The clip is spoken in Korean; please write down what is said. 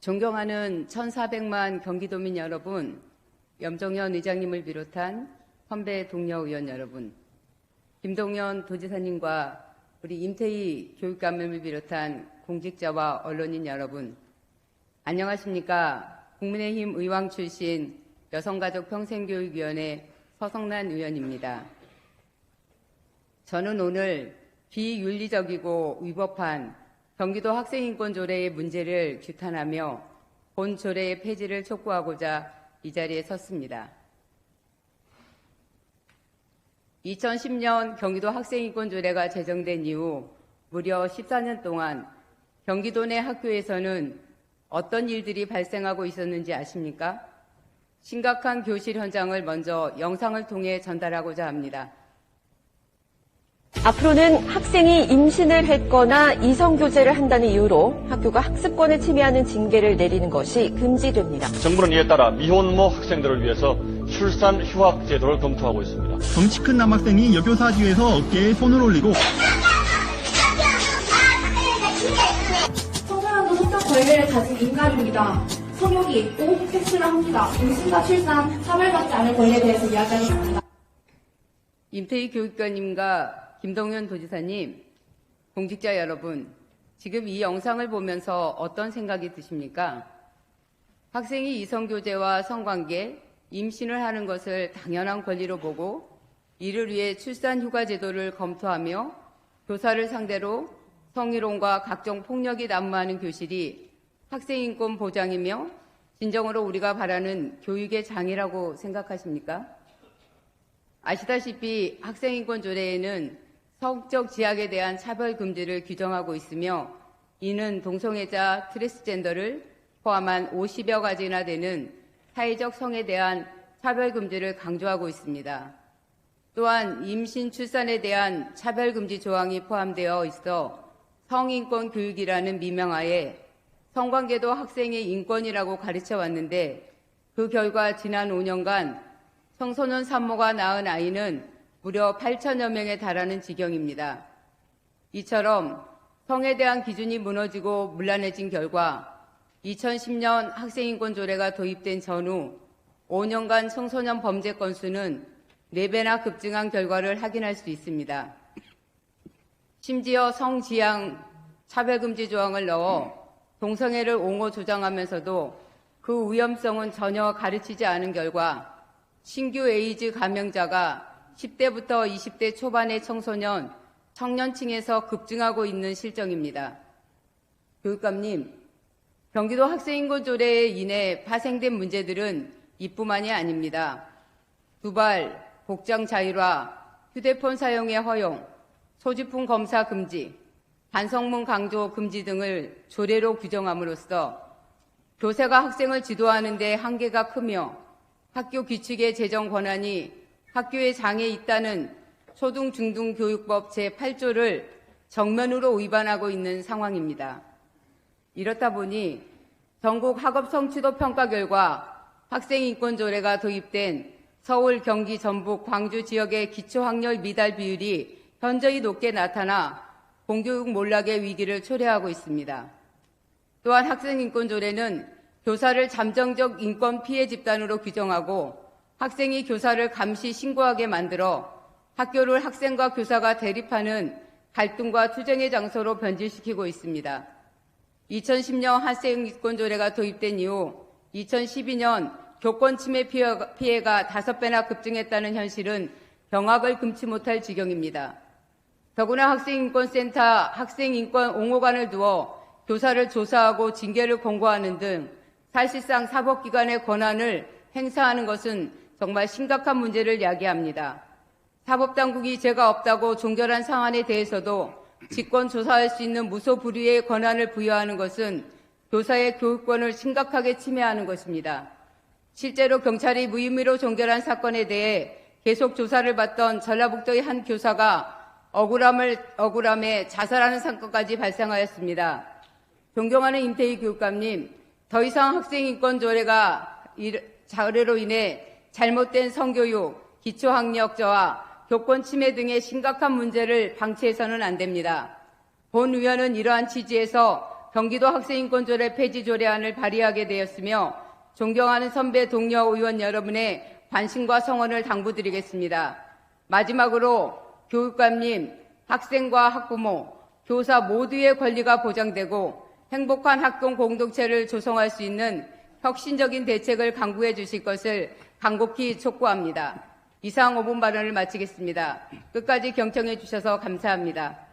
존경하는 1,400만 경기도민 여러분, 염정현 의장님을 비롯한 선배 동료 의원 여러분, 김동연 도지사님과 우리 임태희 교육감을 비롯한 공직자와 언론인 여러분, 안녕하십니까? 국민의힘 의왕 출신 여성가족평생교육위원회 서성란 의원입니다. 저는 오늘 비윤리적이고 위법한 경기도 학생인권조례의 문제를 규탄하며 본 조례의 폐지를 촉구하고자 이 자리에 섰습니다. 2010년 경기도 학생인권조례가 제정된 이후 무려 14년 동안 경기도 내 학교에서는 어떤 일들이 발생하고 있었는지 아십니까? 심각한 교실 현장을 먼저 영상을 통해 전달하고자 합니다. 앞으로는 학생이 임신을 했거나 이성교제를 한다는 이유로 학교가 학습권을 침해하는 징계를 내리는 것이 금지됩니다. 정부는 이에 따라 미혼모 학생들을 위해서 출산 휴학 제도를 검토하고 있습니다. 덩치 큰 남학생이 여교사 뒤에서 어깨에 손을 올리고 청소년도 성적 권리를 가진 인간입니다. 성욕이 있고 섹스를 합니다. 임신과 출산, 차별받지 않을 권리에 대해서 이야기하겠습니다. 임태희 교육감님과 김동연 도지사님, 공직자 여러분, 지금 이 영상을 보면서 어떤 생각이 드십니까? 학생이 이성교제와 성관계, 임신을 하는 것을 당연한 권리로 보고 이를 위해 출산휴가 제도를 검토하며 교사를 상대로 성희롱과 각종 폭력이 난무하는 교실이 학생인권 보장이며 진정으로 우리가 바라는 교육의 장이라고 생각하십니까? 아시다시피 학생인권조례에는 성적 지향에 대한 차별 금지를 규정하고 있으며 이는 동성애자, 트랜스젠더를 포함한 50여 가지나 되는 사회적 성에 대한 차별 금지를 강조하고 있습니다. 또한 임신, 출산에 대한 차별 금지 조항이 포함되어 있어 성인권 교육이라는 미명하에 성관계도 학생의 인권이라고 가르쳐 왔는데 그 결과 지난 5년간 청소년 산모가 낳은 아이는 무려 8천여 명에 달하는 지경입니다. 이처럼 성에 대한 기준이 무너지고 문란해진 결과 2010년 학생인권조례가 도입된 전후 5년간 청소년 범죄 건수는 4배나 급증한 결과를 확인할 수 있습니다. 심지어 성지향 차별금지 조항을 넣어 동성애를 옹호 조장하면서도 그 위험성은 전혀 가르치지 않은 결과 신규 에이즈 감염자가 10대부터 20대 초반의 청소년, 청년층에서 급증하고 있는 실정입니다. 교육감님, 경기도 학생인권조례에 인해 파생된 문제들은 이뿐만이 아닙니다. 두발, 복장 자율화, 휴대폰 사용의 허용, 소지품 검사 금지, 반성문 강조 금지 등을 조례로 규정함으로써 교사가 학생을 지도하는 데 한계가 크며 학교 규칙의 제정 권한이 학교의 장에 있다는 초등 중등 교육법 제8조를 정면으로 위반하고 있는 상황입니다. 이렇다 보니 전국 학업 성취도 평가 결과 학생인권조례가 도입된 서울, 경기, 전북, 광주 지역의 기초학력 미달 비율이 현저히 높게 나타나 공교육 몰락의 위기를 초래하고 있습니다. 또한 학생인권조례는 교사를 잠정적 인권 피해 집단으로 규정하고 학생이 교사를 감시 신고하게 만들어 학교를 학생과 교사가 대립하는 갈등과 투쟁의 장소로 변질시키고 있습니다. 2010년 학생인권조례가 도입된 이후 2012년 교권 침해 피해가 5배나 급증했다는 현실은 경악을 금치 못할 지경입니다. 더구나 학생인권센터 학생인권 옹호관을 두어 교사를 조사하고 징계를 권고하는 등 사실상 사법기관의 권한을 행사하는 것은 정말 심각한 문제를 야기합니다. 사법당국이 죄가 없다고 종결한 사안에 대해서도 직권 조사할 수 있는 무소불위의 권한을 부여하는 것은 교사의 교육권을 심각하게 침해하는 것입니다. 실제로 경찰이 무혐의로 종결한 사건에 대해 계속 조사를 받던 전라북도의 한 교사가 억울함에 자살하는 사건까지 발생하였습니다. 존경하는 임태희 교육감님, 더 이상 학생인권조례가 조례로 인해 잘못된 성교육, 기초학력 저하, 교권 침해 등의 심각한 문제를 방치해서는 안 됩니다. 본 의원은 이러한 취지에서 경기도 학생인권조례 폐지 조례안을 발의하게 되었으며 존경하는 선배 동료 의원 여러분의 관심과 성원을 당부드리겠습니다. 마지막으로 교육감님, 학생과 학부모, 교사 모두의 권리가 보장되고 행복한 학동 공동체를 조성할 수 있는 혁신적인 대책을 강구해 주실 것을 간곡히 촉구합니다. 이상 5분 발언을 마치겠습니다. 끝까지 경청해 주셔서 감사합니다.